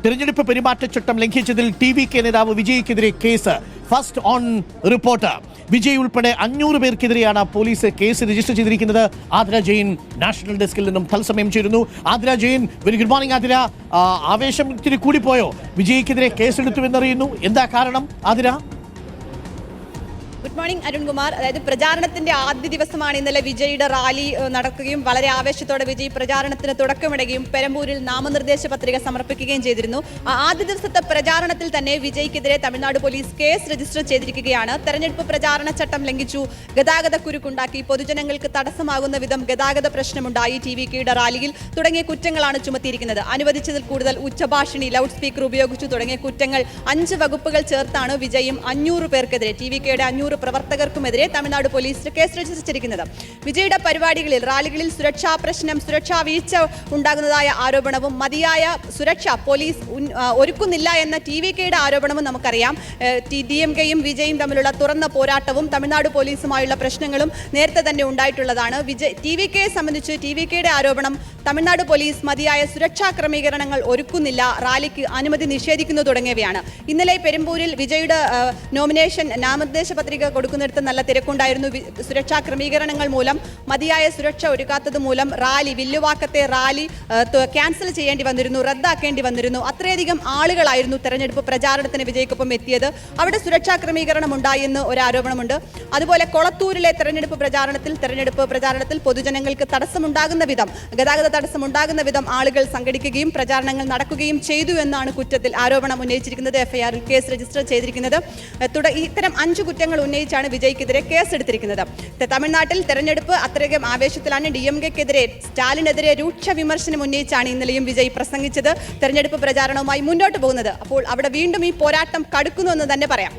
തിരഞ്ഞെടുപ്പ് പെരുമാറ്റച്ചട്ടം ലംഘിച്ചതിൽ TVK നേതാവ് വിജയ്ക്കെതിരെ കേസ്. First on report. വിജയ് ഉൾപ്പെടെ 500 പേർക്കെതിരെയാണ് പോലീസ് കേസ് രജിസ്റ്റർ ചെയ്തിരിക്കുന്നത്. ആതിര ജെയിൻ നാഷണൽ ഡെസ്കിൽ നിന്നും തത്സമയം ചേരുന്നു. Athira Jain, very good morning. Athira, ആവേശം ഇത്തിരി കൂടിപ്പോയോ? വിജയ്ക്കെതിരെ കേസെടുത്തു എന്നറിയുന്നു. എന്താ കാരണം ആതിര? Good morning Arunkumar. അതായത് പ്രചാരണത്തിന്റെ ആദ്യ ദിവസമാണ് ഇന്നലെ വിജയുടെ റാലി നടക്കുകയും വളരെ ആവേശത്തോടെ വിജയ് പ്രചാരണത്തിന് തുടക്കമിടുകയും പെരമ്പൂരിൽ നാമനിർദ്ദേശ പത്രിക സമർപ്പിക്കുകയും ചെയ്തിരുന്നു. ആദ്യ ദിവസത്തെ പ്രചാരണത്തിൽ തന്നെ വിജയ്ക്കെതിരെ തമിഴ്നാട് പോലീസ് കേസ് രജിസ്റ്റർ ചെയ്തിരിക്കുകയാണ്. തെരഞ്ഞെടുപ്പ് പ്രചാരണ ചട്ടം ലംഘിച്ചു, ഗതാഗത കുരുക്കുണ്ടാക്കി, പൊതുജനങ്ങൾക്ക് തടസ്സമാകുന്ന വിധം ഗതാഗത പ്രശ്നമുണ്ടായി, TVKയുടെ റാലിയിൽ തുടങ്ങിയ കുറ്റങ്ങളാണ് ചുമത്തിയിരിക്കുന്നത്. അനുവദിച്ചതിൽ കൂടുതൽ ഉച്ചഭാഷിണി, ലൗഡ് സ്പീക്കർ ഉപയോഗിച്ചു തുടങ്ങിയ കുറ്റങ്ങൾ 5 വകുപ്പുകൾ ചേർത്താണ് വിജയും 500 പേർക്കെതിരെ, TVKയുടെ 500 പ്രവർത്തകർക്കുമെതിരെ തമിഴ്നാട് പോലീസ് കേസ് രജിസ്റ്റർ. വിജയുടെ പരിപാടികളിൽ, റാലികളിൽ സുരക്ഷാ പ്രശ്നം, സുരക്ഷാ വീഴ്ച ഉണ്ടാകുന്നതായ ആരോപണവും മതിയായ സുരക്ഷ പോലീസ് ഒരുക്കുന്നില്ല എന്ന TVKയുടെ ആരോപണവും നമുക്കറിയാം. DMKയും വിജയും തമ്മിലുള്ള തുറന്ന പോരാട്ടവും തമിഴ്നാട് പോലീസുമായുള്ള പ്രശ്നങ്ങളും നേരത്തെ തന്നെ ഉണ്ടായിട്ടുള്ളതാണ്. TVKയെ സംബന്ധിച്ച് TVKയുടെ ആരോപണം തമിഴ്നാട് പോലീസ് മതിയായ സുരക്ഷാ ക്രമീകരണങ്ങൾ ഒരുക്കുന്നില്ല, റാലിക്ക് അനുമതി നിഷേധിക്കുന്നു തുടങ്ങിയവയാണ്. ഇന്നലെ പെരുമ്പൂരിൽ വിജയുടെ നോമിനേഷൻ നാമനിർദ്ദേശ പത്രിക കൊടുക്കുന്നിടത്ത് നല്ല തിരക്കുണ്ടായിരുന്നു. സുരക്ഷാ ക്രമീകരണങ്ങൾ മൂലം, മതിയായ സുരക്ഷ ഒരുക്കാത്തത് മൂലം വില്ലുവാക്കത്തെ റാലി ക്യാൻസൽ ചെയ്യേണ്ടി വന്നിരുന്നു, റദ്ദാക്കേണ്ടി വന്നിരുന്നു. അത്രയധികം ആളുകളായിരുന്നു തെരഞ്ഞെടുപ്പ് പ്രചാരണത്തിന് വിജയ്ക്കൊപ്പം എത്തിയത്. അവിടെ സുരക്ഷാ ക്രമീകരണം ഉണ്ടായെന്ന് ഒരു ആരോപണമുണ്ട്. അതുപോലെ കൊളത്തൂരിലെ തെരഞ്ഞെടുപ്പ് പ്രചാരണത്തിൽ പൊതുജനങ്ങൾക്ക് തടസ്സമുണ്ടാകുന്ന വിധം, ഗതാഗത തടസ്സമുണ്ടാകുന്ന വിധം ആളുകൾ സംഘടിക്കുകയും പ്രചാരണങ്ങൾ നടക്കുകയും ചെയ്തു എന്നാണ് കുറ്റത്തിൽ ആരോപണം ഉന്നയിച്ചിരിക്കുന്നത്. FIR കേസ് രജിസ്റ്റർ ചെയ്തിരിക്കുന്നത്. ഇത്തരം 5 കുറ്റങ്ങൾ ഉന്നയിച്ചാണ് വിജയ്ക്കെതിരെ കേസെടുത്തിരിക്കുന്നത്. തമിഴ്നാട്ടിൽ തെരഞ്ഞെടുപ്പ് അത്രയധികം ആവേശത്തിലാണ്. DMKക്കെതിരെ, സ്റ്റാലിനെതിരെ രൂക്ഷ വിമർശനം ഉന്നയിച്ചാണ് ഇന്നലെയും വിജയ് പ്രസംഗിച്ചത്. തെരഞ്ഞെടുപ്പ് പ്രചാരണവുമായി മുന്നോട്ട് പോകുന്നത്. അപ്പോൾ അവിടെ വീണ്ടും ഈ പോരാട്ടം കടുക്കുന്നു എന്ന് തന്നെ പറയാം.